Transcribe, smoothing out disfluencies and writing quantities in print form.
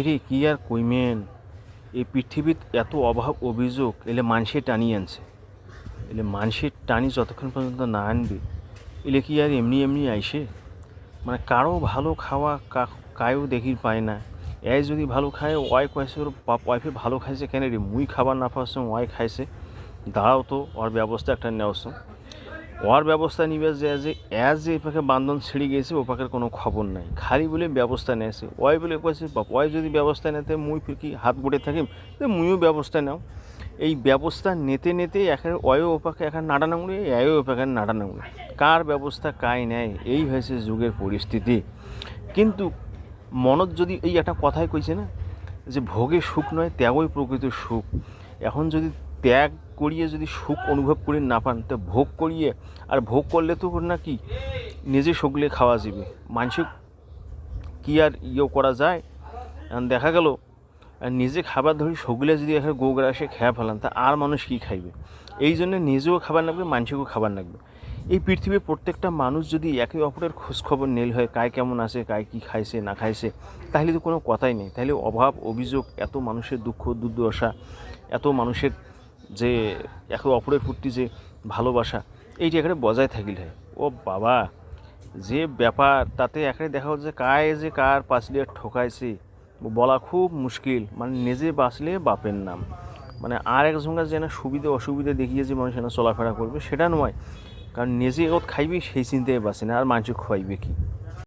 রে কি আর কইমেন, এই পৃথিবীত এত অভাব অভিযোগ এলে মানুষে টানিয়ে আনছে। এলে মানুষের টানি যতক্ষণ পর্যন্ত না আনবে এলে কি আর এমনি এমনি আইসে? মানে কারো ভালো খাওয়া কায়ও দেখি পায় না। এই যদি ভালো খায় ওয়াই কয়েছে ওর বাপ ওয়াইফে ভালো খাইছে কেন রে, মুই খাবার না পাচ্ছ ওয়াই খাইছে। দাঁড়াও তো ওর ব্যবস্থা একটা নেওয়াছ। ওর ব্যবস্থা নিবে যে অ্যাজ যে পাখে বান্ধন ছিঁড়ে গেছে ও পাখের কোনো খবর নাই, খালি বলে ব্যবস্থা নিয়েছে। ওয়াই বলে কয়েছে বাপ ওয়াই যদি ব্যবস্থা নেতে মুই ফির কি হাত গুটে থাকি, মুইও ব্যবস্থা নাও। এই ব্যবস্থা নিতে নিতে একের অয় ওপাকে এখন নাড়া নাঙড়ে এও ওপাকে নাড়া নাঙড়ে, কার ব্যবস্থা কাই নেয়, এই হয়েছে যুগের পরিস্থিতি। কিন্তু মনত যদি এই একটা কথাই কইছে না যে ভোগে সুখ নয় ত্যাগই প্রকৃত সুখ। এখন যদি ত্যাগ করিয়ে যদি সুখ অনুভব করে না পান তো ভোগ করিয়ে, আর ভোগ করলে তো না কি নিজে সকলে খাওয়া যাবে, মানসিক কি আর করা যায়। দেখা গেল নিজে খাবার ধরি সকলে যদি এখন গোগ্রাসে খেয়ে ফেলান তা আর মানুষ কী খাইবে। এই জন্য নিজেও খাবার লাগবে, মানুষকেও খাবার লাগবে। এই পৃথিবীর প্রত্যেকটা মানুষ যদি একে অপরের খোঁজখবর নেল হয় কায় কেমন আছে, কায় কী খাইছে না খাইছে, তাহলে তো কোনো কথাই নেই। তাহলে অভাব অভিযোগ, এত মানুষের দুঃখ দুর্দশা, এত মানুষের যে একে অপরের প্রতি যে ভালোবাসা, এইটি এখানে বজায় থাকিল হয়। ও বাবা, যে ব্যাপার তাতে এখানে দেখা হচ্ছে কায় যে কার পাঁচলিয়া ঠকাইছে বলা খুব মুশকিল। মানে নিজে বাঁচলে বাপের নাম, মানে আর একজনকার যেন সুবিধা অসুবিধা দেখিয়ে যে মানুষ চলাফেরা করবে সেটা নয়। কারণ নিজে ওত খাইবে সেই চিন্তায় বাঁচে না, আর মানুষ খাইবে কি।